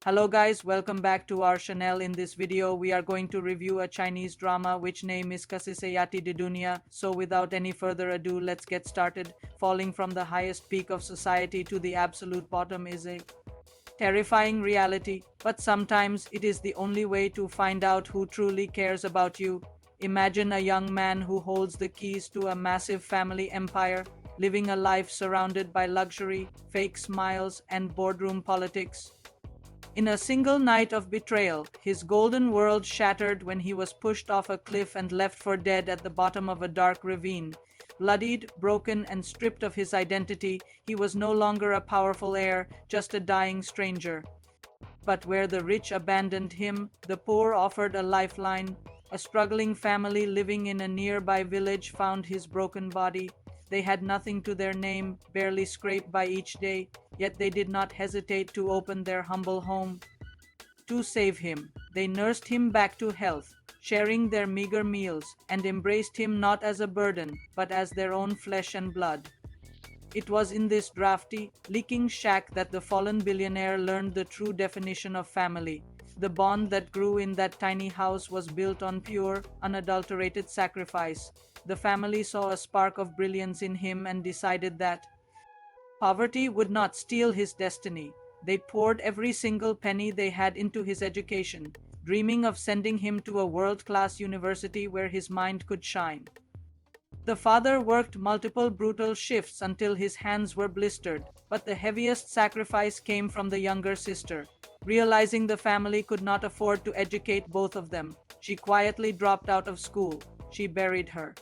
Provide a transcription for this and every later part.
Hello guys, welcome back to our channel. In this video, we are going to review a Chinese drama which name is Kasih Sejati di Dunia. So without any further ado, let's get started. Falling from the highest peak of society to the absolute bottom is a terrifying reality, but sometimes it is the only way to find out who truly cares about you. Imagine a young man who holds the keys to a massive family empire, living a life surrounded by luxury, fake smiles, and boardroom politics. In a single night of betrayal, his golden world shattered when he was pushed off a cliff and left for dead at the bottom of a dark ravine. Bloodied, broken, and stripped of his identity, he was no longer a powerful heir, just a dying stranger. But where the rich abandoned him, the poor offered a lifeline. A struggling family living in a nearby village found his broken body. They had nothing to their name, barely scraped by each day, yet they did not hesitate to open their humble home to save him. They nursed him back to health, sharing their meager meals, and embraced him not as a burden, but as their own flesh and blood. It was in this drafty, leaking shack that the fallen billionaire learned the true definition of family. The bond that grew in that tiny house was built on pure, unadulterated sacrifice. The family saw a spark of brilliance in him and decided that poverty would not steal his destiny. They poured every single penny they had into his education, dreaming of sending him to a world-class university where his mind could shine. The father worked multiple brutal shifts until his hands were blistered, but the heaviest sacrifice came from the younger sister. Realizing the family could not afford to educate both of them, she quietly dropped out of school. She buried her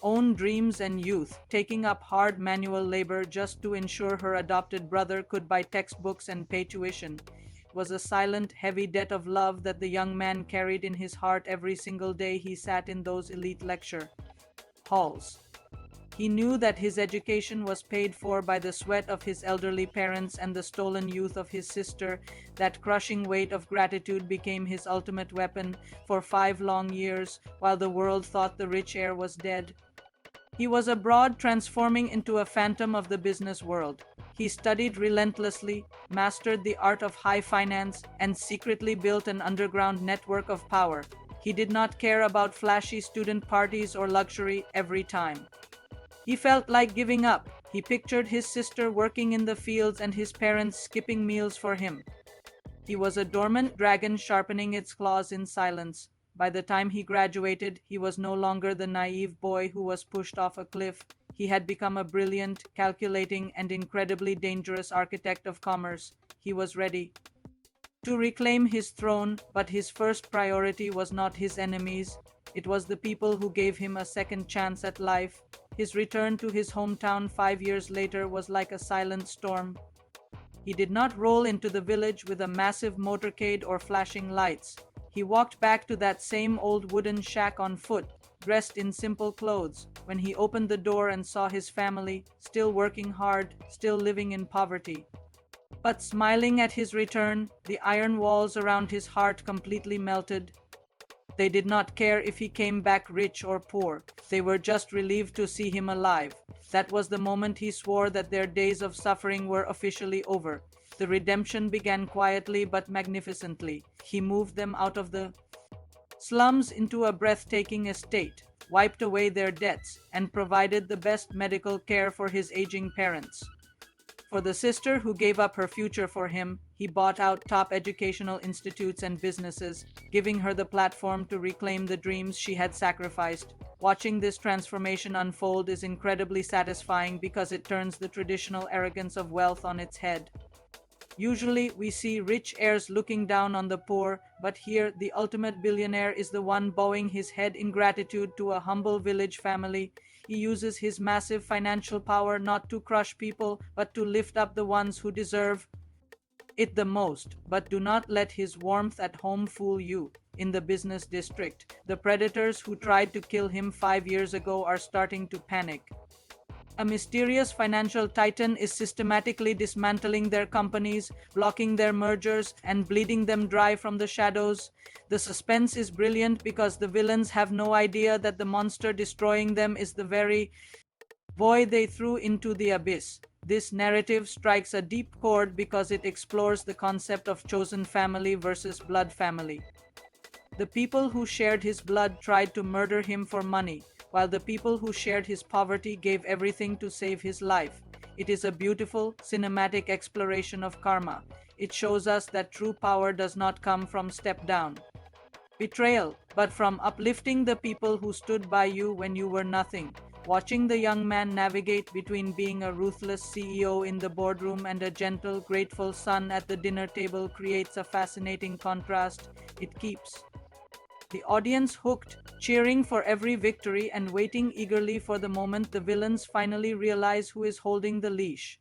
own dreams and youth, taking up hard manual labor just to ensure her adopted brother could buy textbooks and pay tuition. It was a silent, heavy debt of love that the young man carried in his heart every single day he sat in those elite lecture halls. He knew that his education was paid for by the sweat of his elderly parents and the stolen youth of his sister. That crushing weight of gratitude became his ultimate weapon. For 5 long years, while the world thought the rich heir was dead, he was abroad, transforming into a phantom of the business world. He studied relentlessly, mastered the art of high finance, and secretly built an underground network of power. He did not care about flashy student parties or luxury every time he felt like giving up. He pictured his sister working in the fields and his parents skipping meals for him. He was a dormant dragon sharpening its claws in silence. By the time he graduated, he was no longer the naive boy who was pushed off a cliff. He had become a brilliant, calculating, and incredibly dangerous architect of commerce. He was ready to reclaim his throne, but his first priority was not his enemies. It was the people who gave him a second chance at life. His return to his hometown 5 years later was like a silent storm. He did not roll into the village with a massive motorcade or flashing lights. He walked back to that same old wooden shack on foot, dressed in simple clothes. When he opened the door and saw his family, still working hard, still living in poverty, but smiling at his return, the iron walls around his heart completely melted. They did not care if he came back rich or poor. They were just relieved to see him alive. That was the moment he swore that their days of suffering were officially over. The redemption began quietly but magnificently. He moved them out of the slums into a breathtaking estate, wiped away their debts, and provided the best medical care for his aging parents. For the sister who gave up her future for him, he bought out top educational institutes and businesses, giving her the platform to reclaim the dreams she had sacrificed. Watching this transformation unfold is incredibly satisfying because it turns the traditional arrogance of wealth on its head. Usually, we see rich heirs looking down on the poor, but here, the ultimate billionaire is the one bowing his head in gratitude to a humble village family. He uses his massive financial power not to crush people, but to lift up the ones who deserve it the most. But do not let his warmth at home fool you. In the business district, the predators who tried to kill him 5 years ago are starting to panic. A mysterious financial titan is systematically dismantling their companies, blocking their mergers, and bleeding them dry from the shadows. The suspense is brilliant because the villains have no idea that the monster destroying them is the very boy they threw into the abyss. This narrative strikes a deep chord because it explores the concept of chosen family versus blood family. The people who shared his blood tried to murder him for money, while the people who shared his poverty gave everything to save his life. It is a beautiful, cinematic exploration of karma. It shows us that true power does not come from step down betrayal, but from uplifting the people who stood by you when you were nothing. Watching the young man navigate between being a ruthless CEO in the boardroom and a gentle, grateful son at the dinner table creates a fascinating contrast. It keeps the audience hooked, cheering for every victory and waiting eagerly for the moment the villains finally realize who is holding the leash.